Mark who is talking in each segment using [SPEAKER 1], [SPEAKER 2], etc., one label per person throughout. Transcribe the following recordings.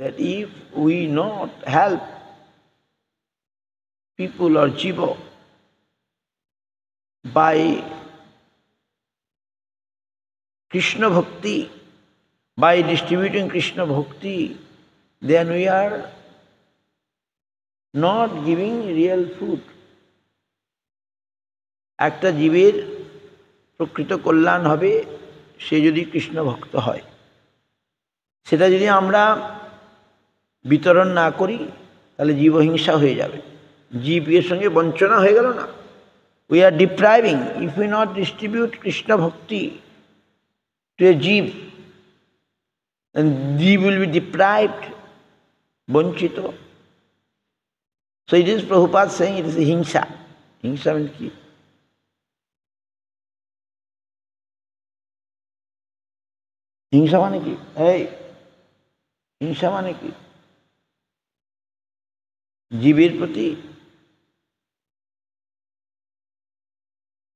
[SPEAKER 1] that if we not help people or jiva by Krishna Bhakti, by distributing Krishna Bhakti, then we are not giving real food. একটা জীবের প্রকৃত কল্যাণ হবে সে যদি কৃষ্ণ ভক্ত হয়। সেটা যদি আমরা বিতরণ না করি তাহলে জীবহিংসা হয়ে যাবে, জীবের সঙ্গে বঞ্চনা হয়ে গেল না। We are depriving. If we not distribute Krishna Bhakti to a jeev, then jeev will be deprived, bonchito. So it is Prabhupada saying it is hingsa. Hingsa means ki? হিংসা মানে কি? হিংসা মানে কি? জীবের প্রতি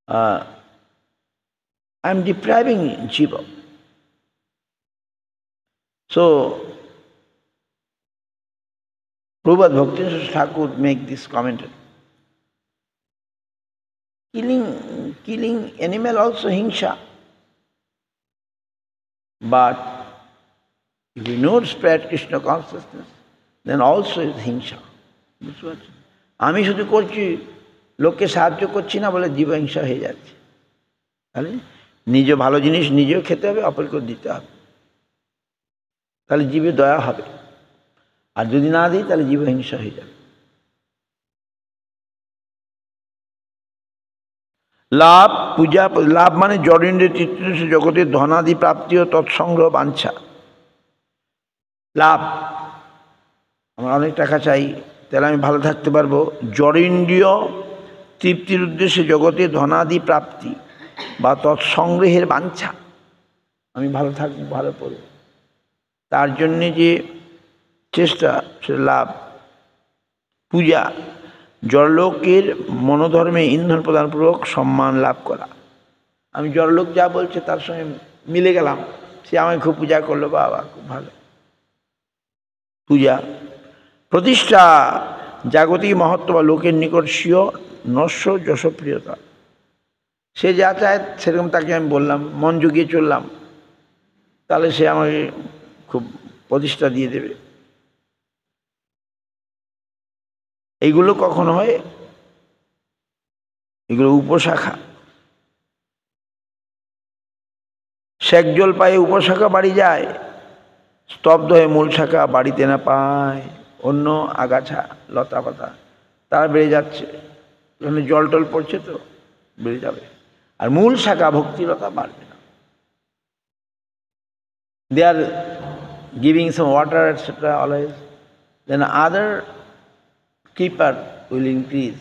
[SPEAKER 1] I am depriving jiva. So Prabhupada Bhaktivinoda Thakur make this commentary. Killing animal also hingsha. But if we not spread Krishna consciousness, then also is hingsha. আমি শুধু করছি, লোককে সাহায্য করছি না বলে জীবহিংসা হয়ে যাচ্ছে। তাহলে নিজ ভালো জিনিস নিজেও খেতে হবে, অপরকেও দিতে হবে, তাহলে জীবে দয়া হবে। আর যদি না দিই তাহলে জীবহিংসা হয়ে যাবে। লাভ পূজা, লাভ মানে জড়েন্দ্রিয় তৃতীয় জগতের ধনাদি প্রাপ্তি ও তৎসংগ্রহ বাঞ্ছা। লাভ, আমার অনেক টাকা চাই, তাহলে আমি ভালো থাকতে পারবো। জড়েন্দ্রিয় তৃপ্তির উদ্দেশ্যে জগতে ধনাদি প্রাপ্তি বা তৎসংগ্রহের বাঞ্ছা, আমি ভালো থাকবো, ভালো পড়ব, তার জন্যে যে চেষ্টা, সে লাভ। পূজা, জড়লোকের মনোধর্মে ইন্ধন প্রদানপূর্বক সম্মান লাভ করা। আমি জড়লোক যা বলছে তার সঙ্গে মিলে গেলাম, সে আমায় খুব পূজা করলো, বাবা খুব ভালো, পূজা। প্রতিষ্ঠা, জাগতিক মহত্ব বা লোকের নিকট স্বীয় নস্য যশপ্রিয়তা। সে যা চায় সেরকম তাকে আমি বললাম, মন জুগিয়ে চললাম, তাহলে সে আমাকে খুব প্রতিষ্ঠা দিয়ে দেবে। এইগুলো কখন হয়? এগুলো উপশাখা। শেখ জল পায়ে উপশাখা বাড়ি যায়, স্তব্ধ হয়ে মূল শাখা বাড়িতে না পায়। অন্য আগাছা লতা পাতা তারা বেড়ে যাচ্ছে, ওখানে জল টল পড়ছে তো বেড়ে যাবে, আর মূল শাখা ভক্তিলতা বাড়বে না। They are giving some water etc. always, then other keeper will increase,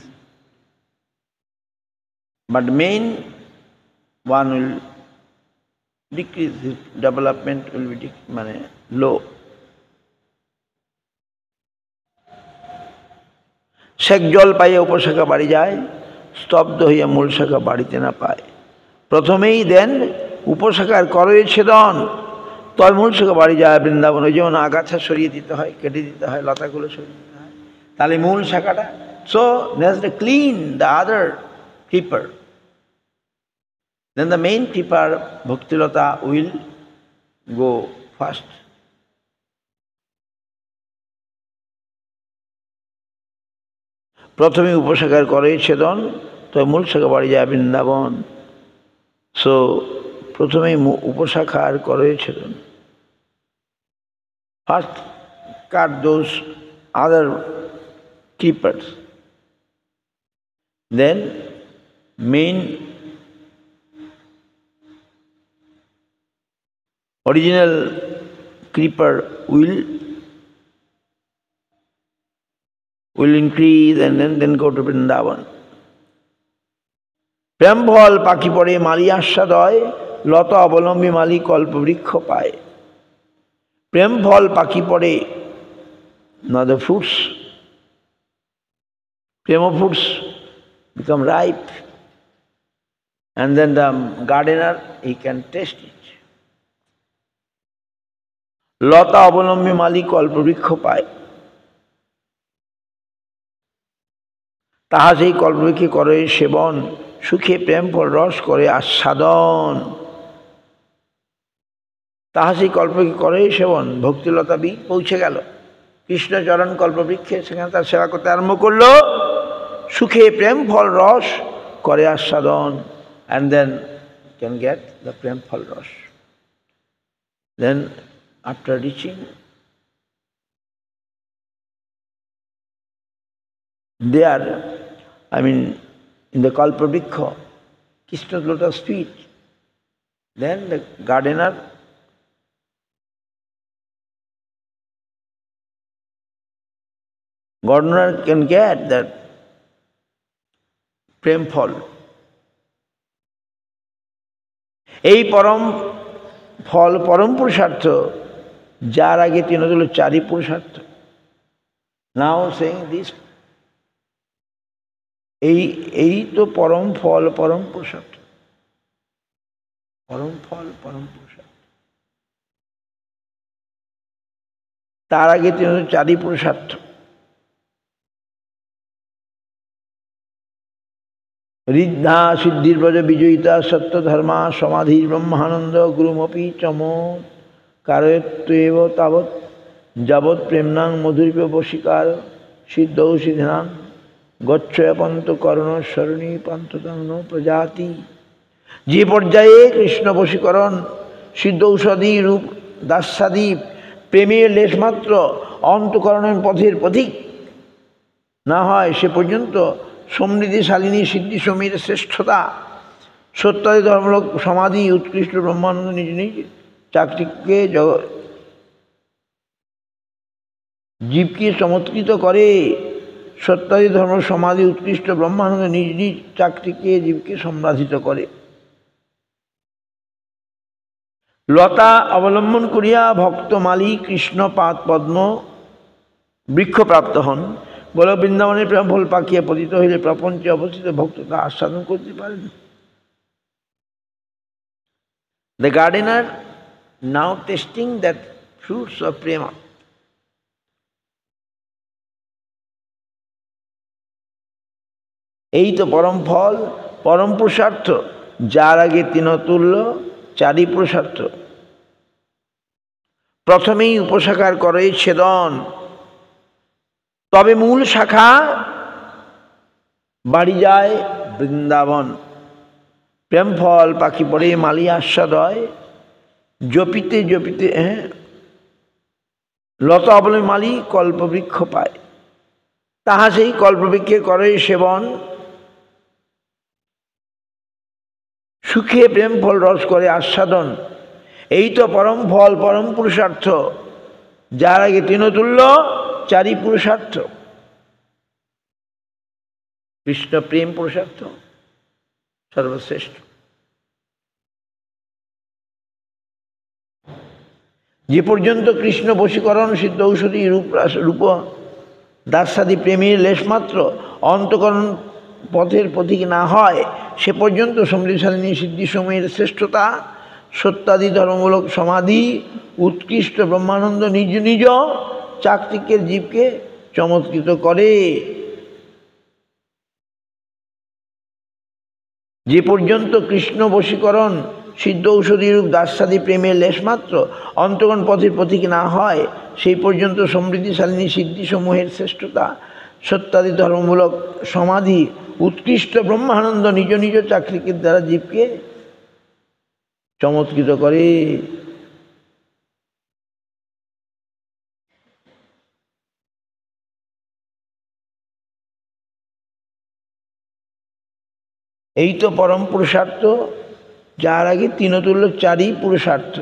[SPEAKER 1] but main one will decrease, his development will be low. Sheikh জল পাইয়া উপশাখা বাড়ি যায়, স্তব্ধ হইয়া মূল শাখা বাড়িতে না পায়। প্রথমেই দেন উপশাখার করয়ে ছেদন, তবে মূল শাখা বাড়ি যায় বৃন্দাবন। ওই যেমন আগাছা সরিয়ে দিতে হয়, কেটে দিতে হয়, লতাগুলো সরিয়ে দিতে হয়, তাহলে মূল শাখাটা। So there's to clean the other creeper, then the main creeper Bhaktilata will go first. প্রথমে উপশাখার করে ছেদন, তবে মূল শাখা বাড়ি যায় বৃন্দাবন। সো প্রথমেই উপশাখার করে ছেদন, first cut those other keepers, then main original creeper will increase and then go to Vrindavan. প্রেম ফল পাখি পড়ে মালি আস্বাদয়, লতা অবলম্বী মালি কল্প বৃক্ষ পায়। প্রেম ফল পাখি পড়ে, not the fruits, prema fruits become ripe, and then the gardener, he can taste it. লতা অবলম্বী মালি কল্পবৃক্ষ পায়, তাহা সেই কল্পবৃক্ষে করে সেবন, সুখে প্রেম ফল রস করে আস্বাদন। তাহা সেই কল্পবৃক্ষে করে সেবন, ভক্তিলতা বি পৌঁছে গেল কৃষ্ণচরণ কল্পবৃক্ষে, সেখানে তার সেবা করতে আরম্ভ করলো, সুখে প্রেম ফল রস করে আস্বাদন, and then can get the prem phal ras. Then after reaching there, I mean in the kalpavriksha, Krishna's lotus feet, then the gardener can get that prem phal. এই পরম ফল পরম পুরুষার্থ, যার আগে তৃণতুল্য চারি পুরুষার্থ। নাও সেইং দিস, এই তো পরম ফল পরম পুরুষার্থ, পরম ফল পরম পুরুষার্থ, তার আগে তৃণতুল্য চারি পুরুষার্থ। ঋদ্ধা সিদ্ধির ব্রজ বিজয়িতা সত্য ধর্মা সমাধি ব্রহ্মানন্দ গুরুমপি চমৎ কারয়ত্বেব তাবৎ যাবৎ প্রেমনাং মধুরীপ বশীকার সিদ্ধৌ সিদ্ধান গচ্ছয় পন্ত কর্ণ সরণী পান্ততাং প্রজাতি। যে পর্যায়ে কৃষ্ণ বশীকরণ সিদ্ধ ঔষধি রূপ দাস্যাদি প্রেমের লেশমাত্র অন্তকরণের পথের পথিক না হয়, সে পর্যন্ত সমৃদ্ধিশালিনী সিদ্ধি সমীর শ্রেষ্ঠতা সত্যাদি ধর্মলোক সমাধি উৎকৃষ্ট ব্রহ্মানন্দ নিজ নিজ চাকরিকে জীবকে চমৎকৃত করে। সত্যাদি ধর্ম সমাধি উৎকৃষ্ট ব্রহ্মানন্দ নিজ নিজ চাকরিকে জীবকে সম্রাধিত করে। লতা অবলম্বন করিয়া ভক্ত মালি কৃষ্ণ পাদ পদ্ম বৃক্ষ প্রাপ্ত হন। বল বৃন্দাবনের প্রেম ফল পাকিয়া পতিত হইলে প্রপঞ্চে অবস্থিত ভক্ত তা আস্বাদন করতে পারেন। The gardener now tasting that fruits of prema, এই তো পরম ফল পরম পুরুষার্থ, যার আগে তৃণতুল্য চারি পুরুষার্থ। প্রথমেই উপশাখার করে ছেদন, তবে মূল শাখা বাড়ি যায় বৃন্দাবন। প্রেম ফল পাখি পড়ে মালি আস্বাদয়, জপিতে জপিতে লতা অবলম্বী মালি কল্পবৃক্ষ পায়, তাহা সেই কল্পবৃক্ষে করে সেবন, সুখে প্রেম ফল রস করে আস্বাদন। এই তো পরম ফল পরম পুরুষার্থ, যার আগে তৃণতুল্য চারি পুরুষার্থ। কৃষ্ণ প্রেম পুরুষার্থ সর্বশ্রেষ্ঠ। যে পর্যন্ত কৃষ্ণ বশীকরণ সিদ্ধ ঔষধি রূপ দাস্যাদি প্রেমীর লেশমাত্র অন্তকরণ পথের পথিক না হয়, সে পর্যন্ত সমৃদ্ধিশালিনী সিদ্ধি সময়ের শ্রেষ্ঠতা সত্যাদি ধর্মমূলক সমাধি উৎকৃষ্ট ব্রহ্মানন্দ নিজ নিজ চাকতিকের জীবকে চমৎকৃত করে। যে পর্যন্ত কৃষ্ণ বশীকরণ সিদ্ধ ঔষধি রূপ দাস্যাদি প্রেমের লেশমাত্র অন্তকরণ পথের পথিক না হয়, সেই পর্যন্ত সমৃদ্ধিশালিনী সিদ্ধিসমূহের শ্রেষ্ঠতা সত্যাদি ধর্মমূলক সমাধি উৎকৃষ্ট ব্রহ্মানন্দ নিজ নিজ চাকরিকের দ্বারা জীবকে চমৎকৃত করে। এই তো পরম পুরুষার্থ, যার আগে তৃণতুল্য চারি পুরুষার্থ।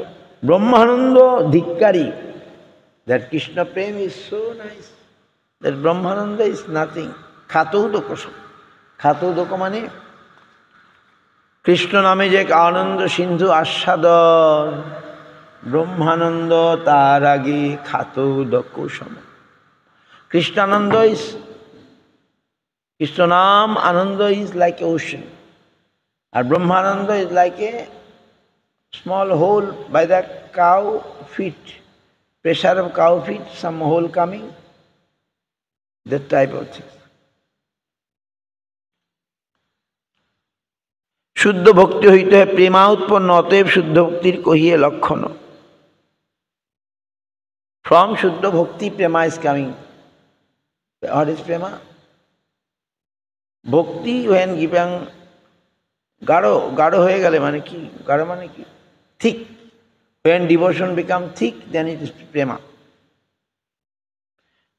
[SPEAKER 1] ব্রহ্মানন্দ ধিক্কারী, দ্যাট কৃষ্ণ প্রেম ইজ সো নাইস, দ্যাট ব্রহ্মানন্দ ইজ নাথিং। খাতৌদক, খাতৌদক মানে কৃষ্ণ নামে যে এক আনন্দ সিন্ধু আস্বাদন, ব্রহ্মানন্দ তার আগে খাতৌদক সম। কৃষ্ণানন্দ ইজ, কৃষ্ণ নাম আনন্দ ইজ লাইক এ ওশন, আর ব্রহ্মানন্দ is like a small hole by the cow feet pressure of cow feet, some hole coming, that type of thing. শুদ্ধ ভক্তি হইতে হয় প্রেমা উৎপন্ন, অতএব শুদ্ধ ভক্তির কহিয়ে লক্ষণ। From শুদ্ধ ভক্তি Prema is coming. What is Prema? ভক্তি when given গাঢ় হয়ে গেলে মানে কি? গাঢ় মানে কি? Thick. When devotion become thick, then it is Prema.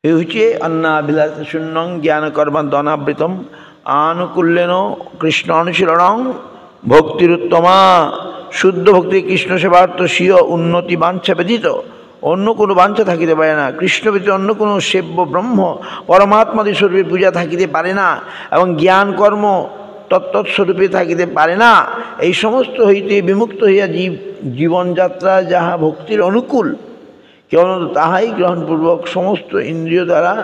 [SPEAKER 1] এই হচ্ছে অন্নাবিলাস শূন্যং জ্ঞান কর্মাদ অনাবৃতম আনুকূল্যেন কৃষ্ণ অনুশীলনং ভক্তিরুত্তমা। শুদ্ধ ভক্তি কৃষ্ণ সেবার্থ স্বীয় উন্নতি বাঞ্ছা ব্যতীত অন্য কোনো বাঞ্ছা থাকিতে পারে না। কৃষ্ণ ব্যতীত অন্য কোনো সেব্য ব্রহ্ম পরমাত্মাদি স্বরূপে পূজা থাকিতে পারে না এবং জ্ঞান কর্ম তত্তৎস্বরূপে থাকিতে পারে না। এই সমস্ত হইতে বিমুক্ত হইয়া জীবনযাত্রা যাহা ভক্তির অনুকূল, কেবল তাহাই গ্রহণপূর্বক সমস্ত ইন্দ্রিয় দ্বারা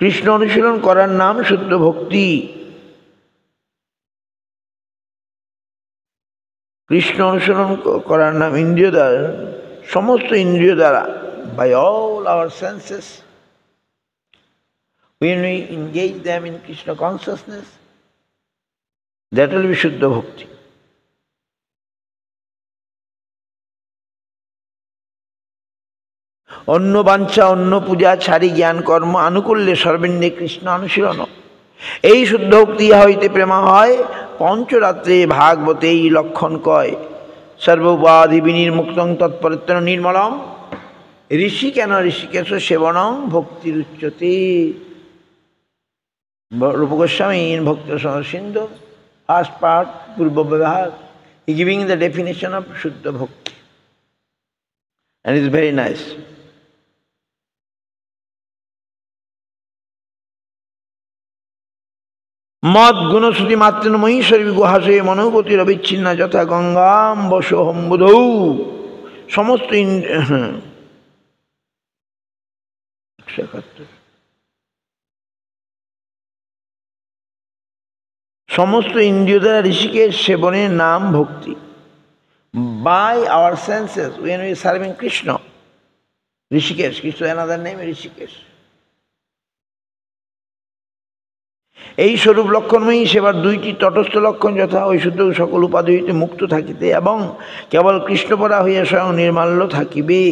[SPEAKER 1] কৃষ্ণ অনুশীলন করার নাম শুদ্ধ ভক্তি। কৃষ্ণ অনুসরণ করার নাম ইন্দ্রিয় দ্বারা, সমস্ত ইন্দ্রিয় দ্বারা, by all our senses, when we engage them in Krishna consciousness, that will be শুদ্ধ ভক্তি। অন্য বাঞ্ছা অন্য পূজা ছাড়ি জ্ঞান কর্ম আনুকূল্যে সর্বেন্দ্রে কৃষ্ণ অনুশীলন, এই শুদ্ধ ভক্তি ইহা হইতে প্রেমা হয়। পঞ্চরাত্রে ভাগবতে এই লক্ষণ কয়। সর্বোপাধি বিনির্মুক্তং তৎপরিত্রাণ নির্মলম ঋষি কেন ঋষিকেশ সেবনং ভক্তিরুচ্যতে। রূপ গোস্বামী ইন ভক্ত সিন্ধু ফার্স্ট পার্ট পূর্ব বিভাগ, হি গিভিং দ্য ডেফিনেশন অফ শুদ্ধ ভক্তি, and it is very nice. মদ গুণশ্রুতি মাতৃন মহীশ্বরী গুহাশয়ে মনোগতির অবিচ্ছিন্ন যথা গঙ্গাম বসোহম বুধৌ। সমস্ত সমস্ত ইন্দ্রিয় দ্বারা ঋষিকেশ সেবনের নাম ভক্তি। By our senses, when we are serving Krishna, Rishikesh, Krishna another name Rishikesh. এই স্বরূপ লক্ষণময়ী সেবার দুইটি তটস্থ লক্ষণ যথা ওই শুদ্ধ সকল উপাধি হইতে মুক্ত থাকিতে এবং কেবল কৃষ্ণপরা হইয়া স্বয়ং নির্মাল্য থাকিবে।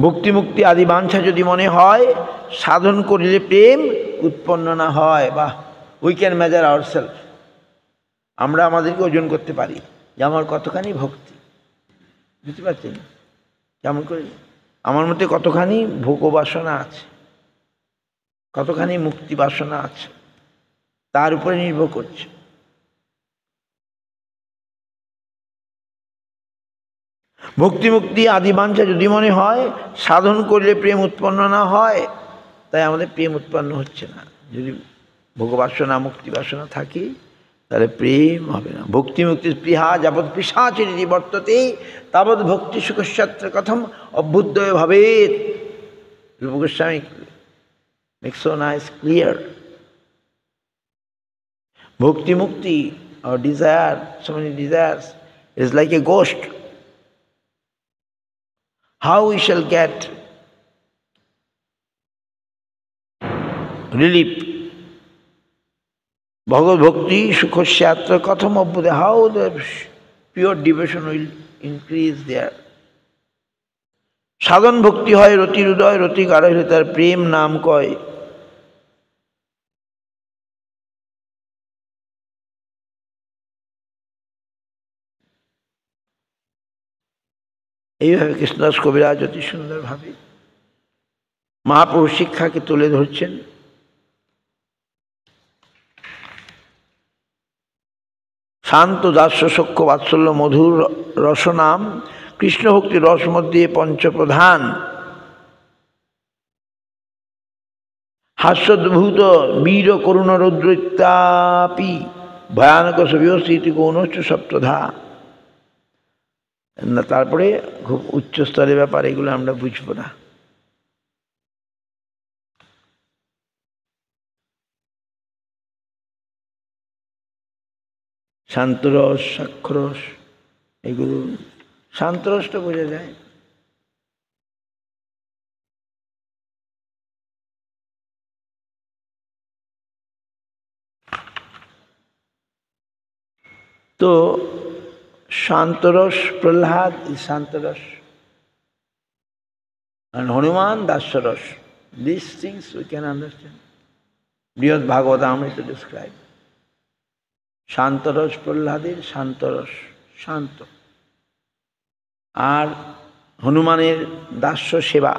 [SPEAKER 1] ভক্তি মুক্তি আদি বাঞ্ছা যদি মনে হয়, সাধন করিলে প্রেম উৎপন্ন না হয়। বা উই ক্যান মেজার আওয়ারসেলফ, আমরা আমাদেরকে ওজন করতে পারি যে আমার কতখানি ভক্তি, বুঝতে পারছেন? কেমন করে আমার মধ্যে কতখানি ভোগ বাসনা আছে, কতখানি মুক্তি বাসনা আছে, তার উপরে নির্ভর করছে। ভক্তি মুক্তি আদি বাঞ্ছা যদি মনে হয়, সাধন করলে প্রেম উৎপন্ন না হয়, তাই আমাদের প্রেম উৎপন্ন হচ্ছে না। যদি ভোগবাসনা মুক্তি বাসনা থাকে তাহলে প্রেম হবে না। ভক্তি মুক্তি স্পৃহা যাবৎ পিশাচিরিতি বর্ততে তাবৎ ভক্তি সুখস্যাত্র কথম অভ্যুদয় ভবেৎ। রূপ Goswami makes so nice clear. Bhakti mukti or desire, so many desires, is like a ghost. How we shall get relief? Bhagavad Bhakti Sukhosyatra Katham Abhude, how the pure devotion will increase there. সাধন ভক্তি হয় রতি হৃদয়, রতি গাঢ় হলে তার প্রেম নাম কয়। এইভাবে কৃষ্ণদাস কবিরাজ অতি সুন্দরভাবে মহাপ্রভু শিক্ষাকে তুলে ধরছেন। শান্ত দাস্য সখ্য বাৎসল্য মধুর রসনাম কৃষ্ণ ভক্তি রস মধ্যে পঞ্চপ্রধান। হাস্যোদ্ভূত বীর করুণ রৌদ্রৈত্যাপি ভয়ানক সবিস্থিতি কৌনশ্চ সপ্তধা। না, তারপরে খুব উচ্চস্তরের ব্যাপার, এগুলো আমরা বুঝবো না। শান্তরস সাক্ষরস এগুলো শান্তরষ্ট বোঝা যায়। তো শান্তরস, Prahlad is শান্তরস, and Hanuman Dasyaras. These things we can understand. Brihad Bhagavatamrita describe. শান্তরস প্রহ্লাদের, শান্তরস শান্ত, আর হনুমানের দাস্য সেবা।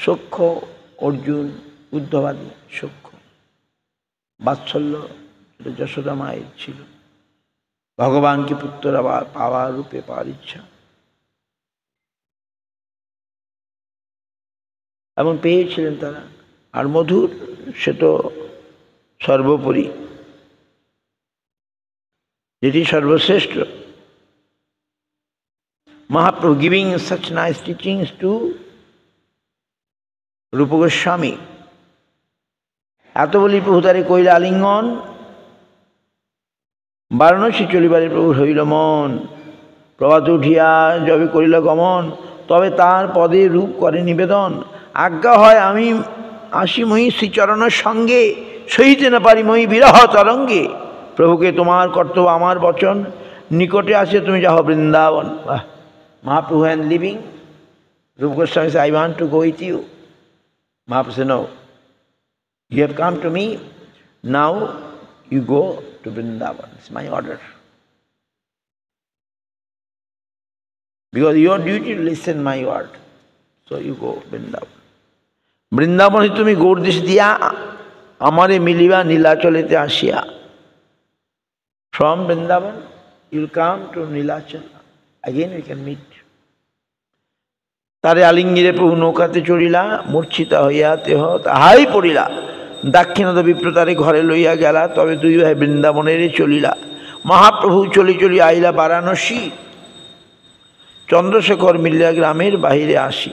[SPEAKER 1] সখ্য অর্জুন, উদ্ধবাদী সখ্য, বাৎসল্য যশোদা মায়ের ছিল, ভগবানকে পুত্র পাওয়ার রূপে পাওয়ার ইচ্ছা, এবং পেয়েছিলেন তারা। আর মধুর, সে তো সর্বোপরি, যেটি সর্বশ্রেষ্ঠ। Mahaprabhu giving such nice teachings to Rupa Goswami. এত বলি প্রভু তারে কইলা আলিঙ্গন, বারাণসী চলিবারে প্রভু হইল মন। প্রভাত উঠিয়া যবে করিল গমন, তবে তার পদে রূপ করে নিবেদন। আজ্ঞা হয় আমি আসি মই শ্রীচরণের সঙ্গে, সহিতে না পারি মই বিরহ তরঙ্গে। প্রভুকে তোমার কর্তব্য আমার বচন, নিকটে আসে তুমি যাও Vrindavan. Mahaprabhu and living, Rupa Goswami said, I want to go with you. Mahaprabhu said, no, you have come to me, now you go to Vrindavan. It's my order. Because your duty to listen my word. So you go Vrindavan. বৃন্দাবনে তুমি গৌরদেশ দিয়া আমারে মিলিবা নীলাচলেতে আসিয়া। From Vrindavan you will come to Nilachal. Again we can meet. তারে আলিঙ্গিরে প্রভু নৌকাতে চড়িলা, মূর্ছিতা হইয়া দেহ তাহাই পড়িলা। দাক্ষিণাত্য বিপ্র তারে ঘরে লইয়া গেলা, তবে দুই ভাই বৃন্দাবনের চলিলা। মহাপ্রভু চলি চলি আইলা বারাণসী, চন্দ্রশেখর মিলিয়া গ্রামের বাহিরে আসি।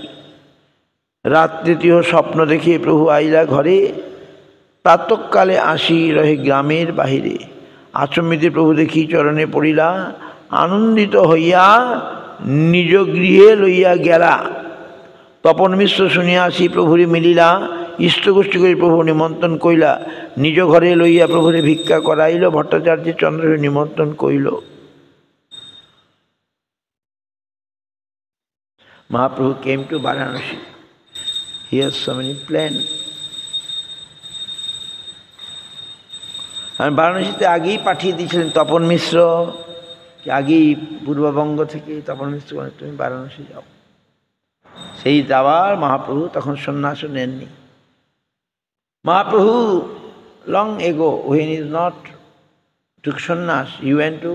[SPEAKER 1] রাত তৃতীয় স্বপ্ন দেখে প্রভু আইলা ঘরে, প্রাতঃকালে আসি রহে গ্রামের বাহিরে। আচম্বিতে প্রভু দেখি চরণে পড়িলা, আনন্দিত হইয়া নিজ গৃহে লইয়া গেলা। তপন মিশ্র শুনিয়া আসি প্রভুরে মিলিলা, ইষ্টগোষ্ঠী করে প্রভু নিমন্ত্রণ কইলা। নিজ ঘরে লইয়া প্রভুরে ভিক্ষা করাইল, ভট্টাচার্যের চন্দ্রকে নিমন্ত্রণ কইল। Mahaprabhu came to Varanasi. He has so many plans. আর বারাণসীতে আগেই পাঠিয়ে দিয়েছিলেন তপন মিশ্র, আগেই পূর্ববঙ্গ থেকে তপন মিশ্র তুমি বারাণসী যাও। সেই যাওয়ার মহাপ্রভু তখন সন্ন্যাসও নেননি। Mahaprabhu long ago when he is not took sannyas, he went to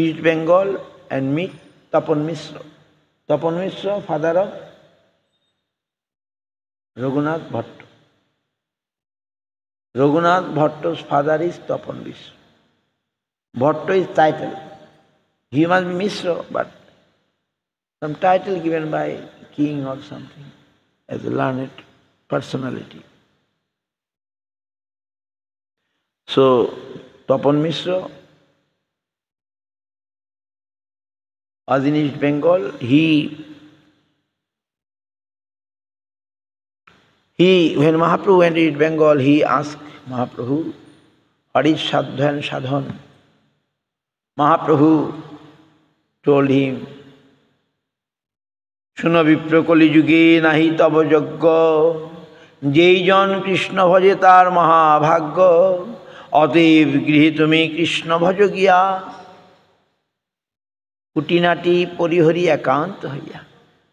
[SPEAKER 1] East Bengal and meet Tapan Mishra. Tapan Mishra, father of Raghunath Bhatta. Raghunath Bhatta's father is Tapan Mishra. Bhatta is title. He must be Mishra, but some title given by king or something as a learned personality. So, Tapan Mishra was in East Bengal. When Mahaprabhu went to East Bengal, he asked Mahaprabhu, what is sadhya and sadhan? Mahaprabhu told him, শুনো বিপ্র কলিযুগে নাহি তব যজ্ঞ, যেই জন কৃষ্ণ ভজে তার মহাভাগ্য। অতএব গৃহে তুমি কৃষ্ণ ভজ গিয়া, কুটিনাটি পরিহরি একান্ত হইয়া।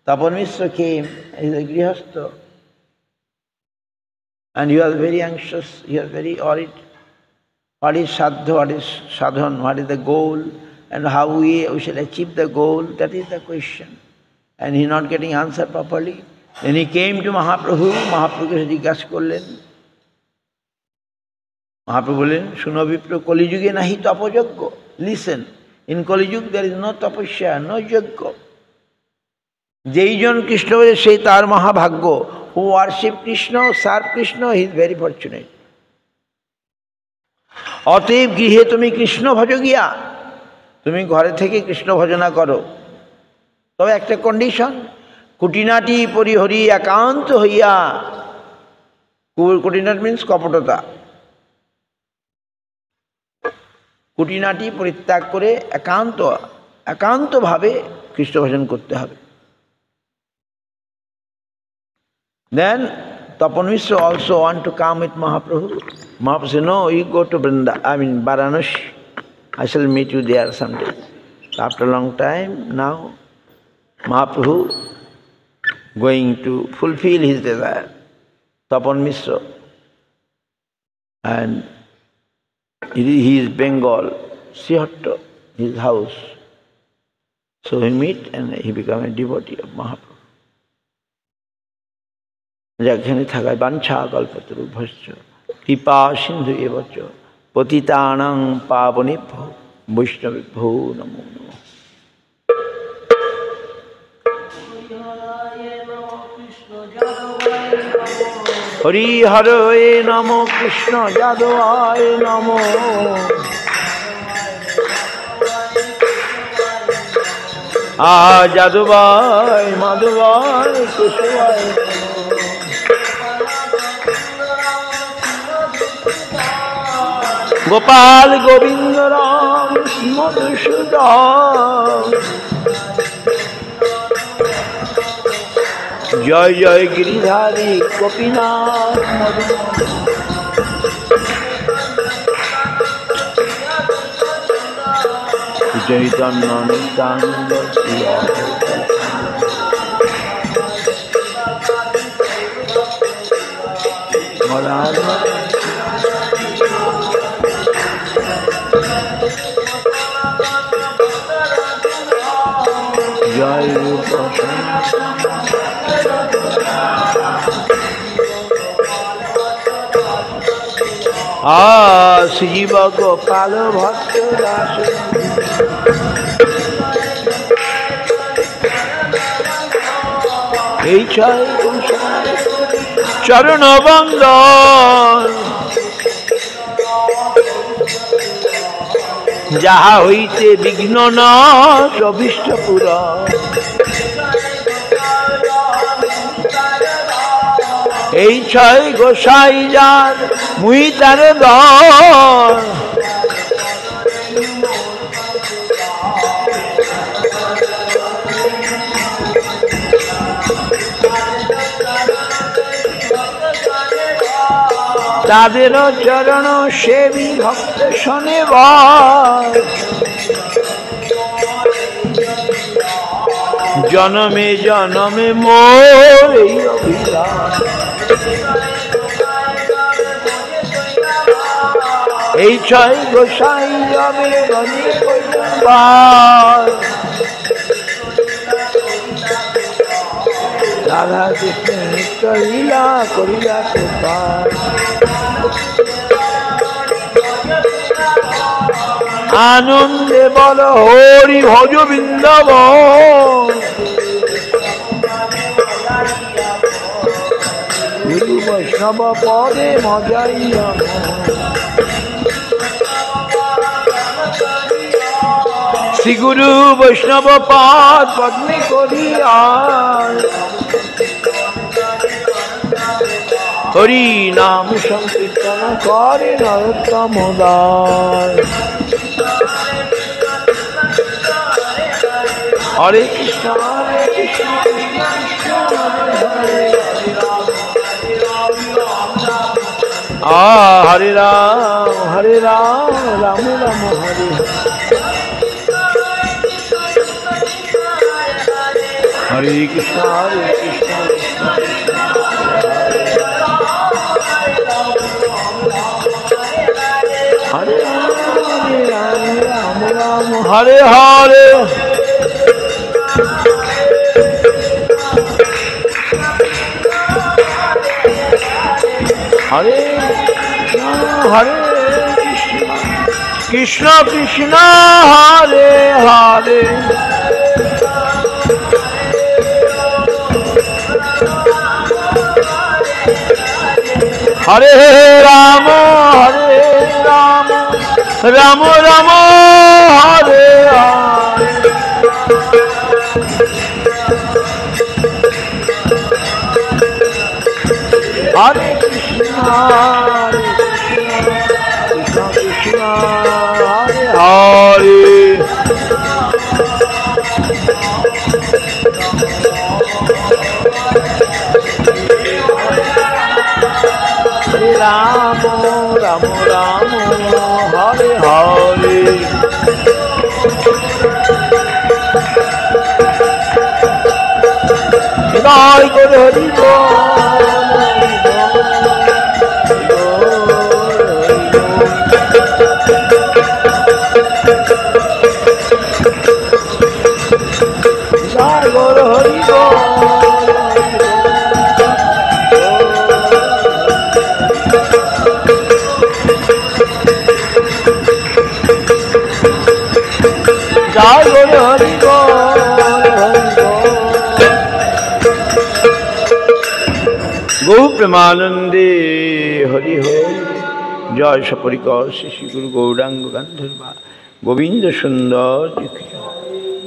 [SPEAKER 1] তপন মিশ্র came, he is a গৃহস্থ, and he was very anxious, he was very worried. What is sadhu, what is sadhan, what is the goal, and how we shall achieve the goal, that is the question. And he not getting answer properly. Then he came to Mahaprabhu, Mahaprabhuকে জিজ্ঞাসা করলেন। Mahaprabhu বললেন, শুনো বিপ্র কলিযুগে নাহি তপযজ্ঞ। Listen, in Kaliyug there is no tapasya, no yajna. যেই জন কৃষ্ণ বলে সেই তার মহাভাগ্য। Who worship Krishna, serve Krishna, he is very fortunate. অতএব গৃহে তুমি কৃষ্ণ ভজ গিয়া, তুমি ঘরে থেকে কৃষ্ণ ভজনা করো। তবে একটা কন্ডিশন, কুটিনাটি পরিহরি একান্ত হইয়া। কুটিনাট মিন্স কপটতা। কুটিনাটি পরিত্যাগ করে একান্তভাবে কৃষ্ণ ভজন করতে হবে। Then Tapan Mishra also want to come with Mahaprabhu. Mahaprabhu said, no, you go to Varanasi. I shall meet you there someday. After a long time, now Mahaprabhu going to fulfill his desire. Tapan Mishra. And he is Bengal, Sihatta, his house. So he meet and he become a devotee of Mahaprabhu. যেখানে থাকায় বাঞ্ছা কল্পতরুভ্যশ্চ কৃপা সিন্ধু এবচ পতিতানাং পাবনেভ্যো বৈষ্ণবেভ্যো নমো নমঃ। হরি হরে নমো কৃষ্ণ যাদবায় নমো। যাদবায় মাধবায় কেশবায় গোপাল গোবিন্দ রাম মধুসূদন। জয় জয় গিরিধারী গোপীনাথ চৈতন্য নিত্যানন্দ জয় রূপ শিব গোপাল ভক্ত দাস। এই চরণ বন্দন যাহা হইতে বিঘ্ন নাশ অভীষ্ট পুরা। এই ছয় গোসাই যার মুই তার দর। তাদের চরণ সেবী ভক্ত শোনে জনমে জনমে মোর এই অভিলাষ। এই ছয় গোসাই যাবে গণে কইবার। রাধা কৃষ্ণ নিত্য লীলা করিলা কৃপার। আনন্দে বল হরি ভজ বৃন্দাবন। গুরু বৈষ্ণব পদে মজাইয়া শ্রী গুরু বৈষ্ণব পাদ পদ্মে করিয়া। হরি নাম সংকীর্তন করে নরোত্তম দাস। হরে কৃষ্ণ হরে রাম রাম রাম হরে। হরে কৃষ্ণ হরে রাম রাম রাম হরে হরে। হরে হরে কৃষ্ণ কৃষ্ণ হরে হরে। হরে রাম রাম রাম হরে হরে কৃষ্ণ কৃষ্ণ কৃষ্ণ হরে হরে রাম রাম রাম হরে হরে জয় গুরু হরি জয় গুরু হরি জয় গুরু হরি গৌ প্রেমানন্দে হরি হরি জয় সপরিকর শ্রী গুরু গৌরাঙ্গ গান্ধর্বা গোবিন্দ সুন্দর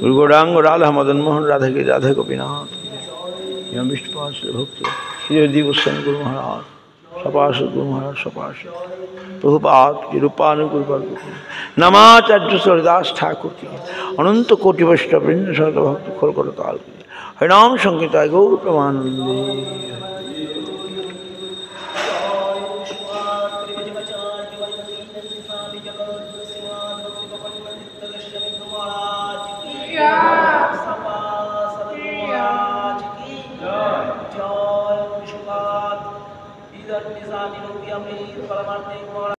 [SPEAKER 1] গুরু গৌরাঙ্গ রাধা মদন মোহন রাধাকে রাধা গোপীনাথ বিষ্ণুপাদ ভক্ত শ্রী গোস্বামী গুরু মহারাজ सपार्षद गुरु महाराज सपार्षद प्रभुपाद की रूपानुकूल नमाचार्य सूर्यदास ठाकुर की अनंत कोटि वैष्णव वृंद भक्त खोल कर ताल की हरिनाम संगीताय गौर प्रमानंदे।